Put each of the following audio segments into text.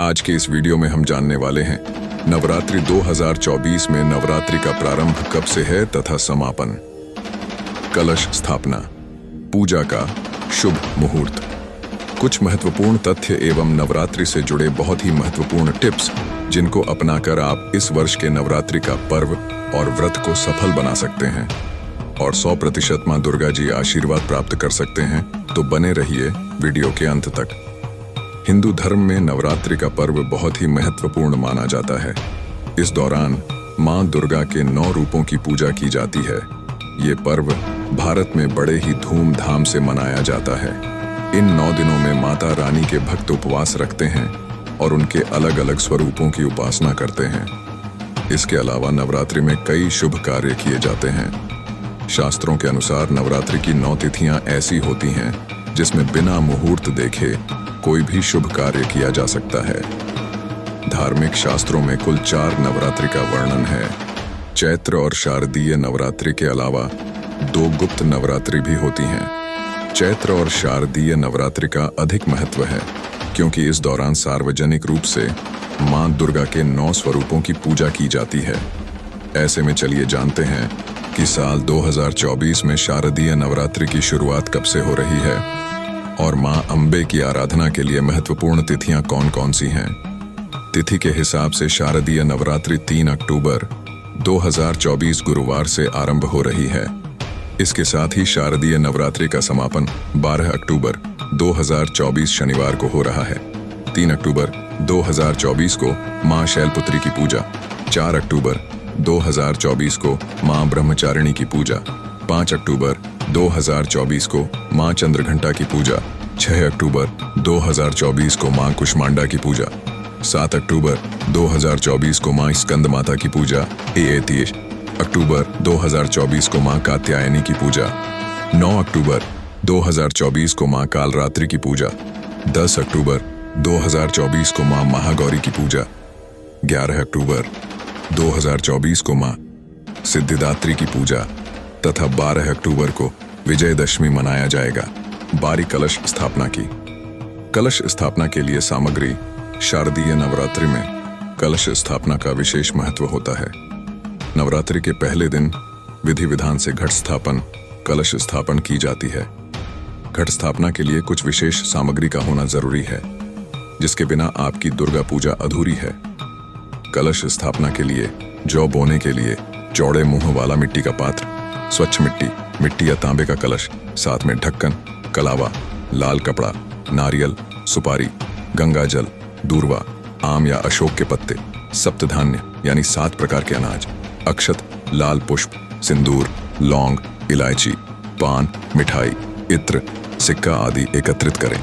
आज के इस वीडियो में हम जानने वाले हैं नवरात्रि 2024 में नवरात्रि का प्रारंभ कब से है तथा समापन। कलश स्थापना, पूजा का शुभ मुहूर्त, कुछ महत्वपूर्ण तथ्य एवं नवरात्रि से जुड़े बहुत ही महत्वपूर्ण टिप्स जिनको अपनाकर आप इस वर्ष के नवरात्रि का पर्व और व्रत को सफल बना सकते हैं और 100% मां दुर्गा जी आशीर्वाद प्राप्त कर सकते हैं। तो बने रहिए वीडियो के अंत तक। हिंदू धर्म में नवरात्रि का पर्व बहुत ही महत्वपूर्ण माना जाता है। इस दौरान मां दुर्गा के 9 रूपों की पूजा की जाती है। ये पर्व भारत में बड़े ही धूमधाम से मनाया जाता है। इन 9 दिनों में माता रानी के भक्त उपवास रखते हैं और उनके अलग अलग स्वरूपों की उपासना करते हैं। इसके अलावा नवरात्रि में कई शुभ कार्य किए जाते हैं। शास्त्रों के अनुसार नवरात्रि की 9 तिथियां ऐसी होती हैं जिसमें बिना मुहूर्त देखे कोई भी शुभ कार्य किया जा सकता है। धार्मिक शास्त्रों में कुल 4 नवरात्रि का वर्णन है। चैत्र और शारदीय नवरात्रि के अलावा 2 गुप्त नवरात्रि भी होती हैं। चैत्र और शारदीय नवरात्रि का अधिक महत्व है क्योंकि इस दौरान सार्वजनिक रूप से मां दुर्गा के 9 स्वरूपों की पूजा की जाती है। ऐसे में चलिए जानते हैं कि साल 2024 में शारदीय नवरात्रि की शुरुआत कब से हो रही है और मां अंबे की आराधना के लिए महत्वपूर्ण तिथियां कौन कौन सी हैं। तिथि के हिसाब से शारदीय नवरात्रि 3 अक्टूबर 2024 गुरुवार से आरंभ हो रही है। इसके साथ ही शारदीय नवरात्रि का समापन 12 अक्टूबर 2024 शनिवार को हो रहा है। 3 अक्टूबर 2024 को मां शैलपुत्री की पूजा, 4 अक्टूबर 2024 को मां ब्रह्मचारिणी की पूजा, 5 अक्टूबर 2024 को मां चंद्रघंटा की पूजा, 6 अक्टूबर 2024 को मां कुष्मांडा की पूजा, 7 अक्टूबर 2024 को मां स्कंद माता की पूजा, 30 अक्टूबर 2024 को मां कात्यायनी की पूजा, 9 अक्टूबर 2024 को मां कालरात्रि की पूजा, 10 अक्टूबर 2024 को मां महागौरी की पूजा, 11 अक्टूबर 2024 को मां सिद्धिदात्री की पूजा तथा 12 अक्टूबर को विजयदशमी मनाया जाएगा। बारी कलश स्थापना की। कलश स्थापना के लिए सामग्री। शारदीय नवरात्रि में कलश स्थापना का विशेष महत्व होता है। नवरात्रि के पहले दिन विधि विधान से घट स्थापन, कलश स्थापन की जाती है। घट स्थापना के लिए कुछ विशेष सामग्री का होना जरूरी है जिसके बिना आपकी दुर्गा पूजा अधूरी है। कलश स्थापना के लिए जौ बोने के लिए चौड़े मुंह वाला मिट्टी का पात्र, स्वच्छ मिट्टी या तांबे का कलश, साथ में ढक्कन, कलावा, लाल कपड़ा, नारियल, सुपारी, गंगा जल, दूर्वा, आम या अशोक के पत्ते, सप्तधान्य यानी 7 प्रकार के अनाज, अक्षत, लाल पुष्प, सिंदूर, लौंग, इलायची, पान, मिठाई, इत्र, सिक्का आदि एकत्रित करें।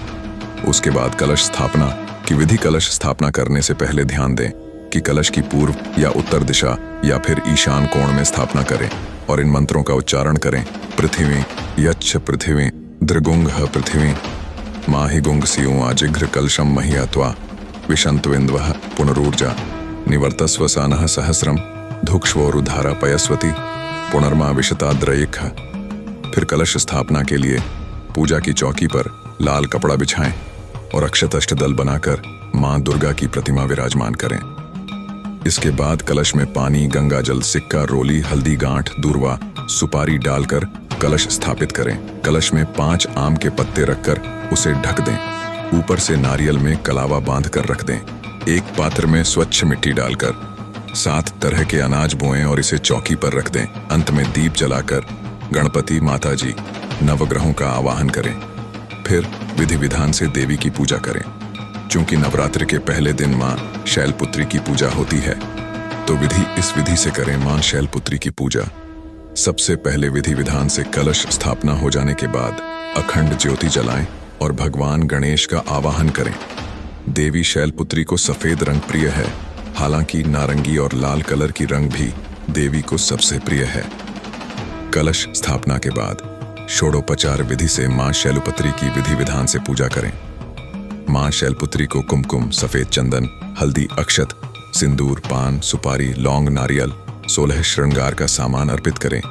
उसके बाद कलश स्थापना की विधि। कलश स्थापना करने से पहले ध्यान दें कि कलश की पूर्व या उत्तर दिशा या फिर ईशान कोण में स्थापना करें और इन मंत्रों का उच्चारण करें। पृथ्वी यच्छ पृथ्वी दृगुंग पृथ्वी माहि गुंग सियों आजिघ्र कलशम महियात्वा विशंतविंद्वः पुनरूर्जा निवर्तस्व सानः सहस्रम धुक्ष्वोरुधारा पयस्वती पुनर्मा विशताद्रयिख। फिर कलश स्थापना के लिए पूजा की चौकी पर लाल कपड़ा बिछाएं और अक्षत अष्टदल बनाकर मां दुर्गा की प्रतिमा विराजमान करें। इसके बाद कलश में पानी, गंगा जल, सिक्का, रोली, हल्दी गांठ, दूर्वा, सुपारी डालकर कलश स्थापित करें। कलश में 5 आम के पत्ते रखकर उसे ढक दें। ऊपर से नारियल में कलावा बांधकर रख दें। एक पात्र में स्वच्छ मिट्टी डालकर 7 तरह के अनाज बोएं और इसे चौकी पर रख दें। अंत में दीप जलाकर गणपति, माता जी, नवग्रहों का आवाहन करें। फिर विधि विधान से देवी की पूजा करें। चूंकि नवरात्रि के पहले दिन मां शैलपुत्री की पूजा होती है तो इस विधि से करें मां शैलपुत्री की पूजा। सबसे पहले विधि विधान से कलश स्थापना हो जाने के बाद अखंड ज्योति जलाएं और भगवान गणेश का आवाहन करें। देवी शैलपुत्री को सफेद रंग प्रिय है, हालांकि नारंगी और लाल कलर की रंग भी देवी को सबसे प्रिय है। कलश स्थापना के बाद षोडोपचार विधि से मां शैलपुत्री की विधि विधान से पूजा करें। मां शैलपुत्री को कुमकुम, सफेद चंदन, हल्दी, अक्षत, सिंदूर, पान, सुपारी, लौंग, नारियल, 16 श्रृंगार का सामान अर्पित करें।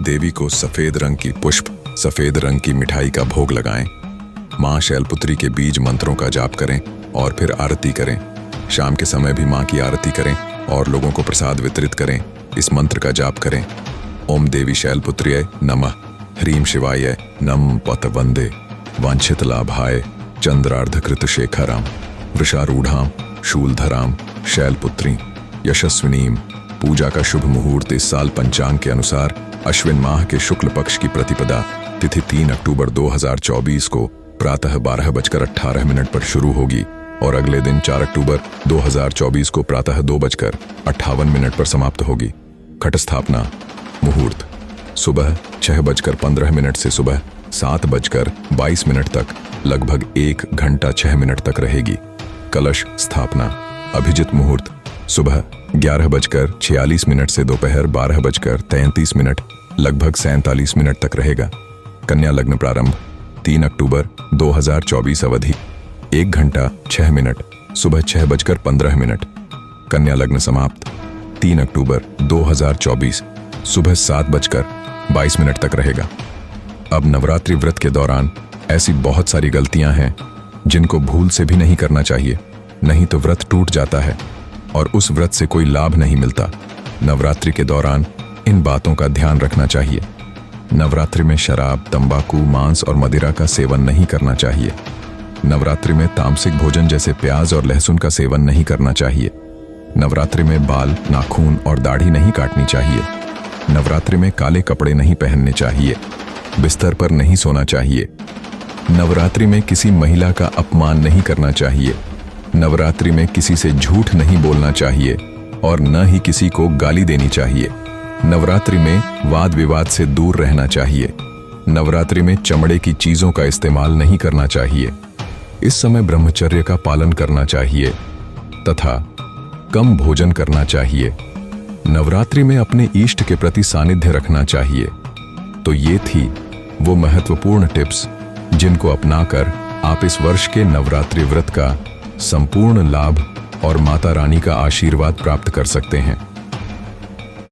देवी को सफेद रंग की पुष्प, सफेद रंग की मिठाई का भोग लगाएं। मां शैलपुत्री के बीज मंत्रों का जाप करें और फिर आरती करें। शाम के समय भी माँ की आरती करें और लोगों को प्रसाद वितरित करें। इस मंत्र का जाप करें। ओम देवी शैलपुत्र्यै नमः, ह्रीं शिवाय नम पतवंदे, वांछित लाभाय चंद्रार्धकृत शेखराम, वृषारूढ़ाम शूलधराम शैलपुत्री यशस्विनीम। पूजा का शुभ मुहूर्त इस साल पंचांग के अनुसार अश्विन माह के शुक्ल पक्ष की प्रतिपदा तिथि 3 अक्टूबर 2024 को प्रातः 12:18 पर शुरू होगी और अगले दिन 4 अक्टूबर 2024 को प्रातः 2:58 पर समाप्त होगी। घट स्थापना मुहूर्त सुबह 6:15 से सुबह 7:22 तक, लगभग 1 घंटा 6 मिनट तक रहेगी। कलश स्थापना अभिजित मुहूर्त सुबह 11:46 से दोपहर 12:33, लगभग 47 मिनट तक रहेगा। कन्या लग्न प्रारंभ 3 अक्टूबर 2024 अवधि 1 घंटा 6 मिनट, सुबह 6:15। कन्या लग्न समाप्त 3 अक्टूबर 2024 सुबह 7:22 तक रहेगा। अब नवरात्रि व्रत के दौरान ऐसी बहुत सारी गलतियां हैं जिनको भूल से भी नहीं करना चाहिए, नहीं तो व्रत टूट जाता है और उस व्रत से कोई लाभ नहीं मिलता। नवरात्रि के दौरान इन बातों का ध्यान रखना चाहिए। नवरात्रि में शराब, तंबाकू, मांस और मदिरा का सेवन नहीं करना चाहिए। नवरात्रि में तामसिक भोजन जैसे प्याज और लहसुन का सेवन नहीं करना चाहिए। नवरात्रि में बाल, नाखून और दाढ़ी नहीं काटनी चाहिए। नवरात्रि में काले कपड़े नहीं पहनने चाहिए। बिस्तर पर नहीं सोना चाहिए। नवरात्रि में किसी महिला का अपमान नहीं करना चाहिए। नवरात्रि में किसी से झूठ नहीं बोलना चाहिए और न ही किसी को गाली देनी चाहिए। नवरात्रि में वाद विवाद से दूर रहना चाहिए। नवरात्रि में चमड़े की चीजों का इस्तेमाल नहीं करना चाहिए। इस समय ब्रह्मचर्य का पालन करना चाहिए तथा कम भोजन करना चाहिए। नवरात्रि में अपने इष्ट के प्रति सानिध्य रखना चाहिए। तो ये थी वो महत्वपूर्ण टिप्स जिनको अपनाकर आप इस वर्ष के नवरात्रि व्रत का संपूर्ण लाभ और माता रानी का आशीर्वाद प्राप्त कर सकते हैं।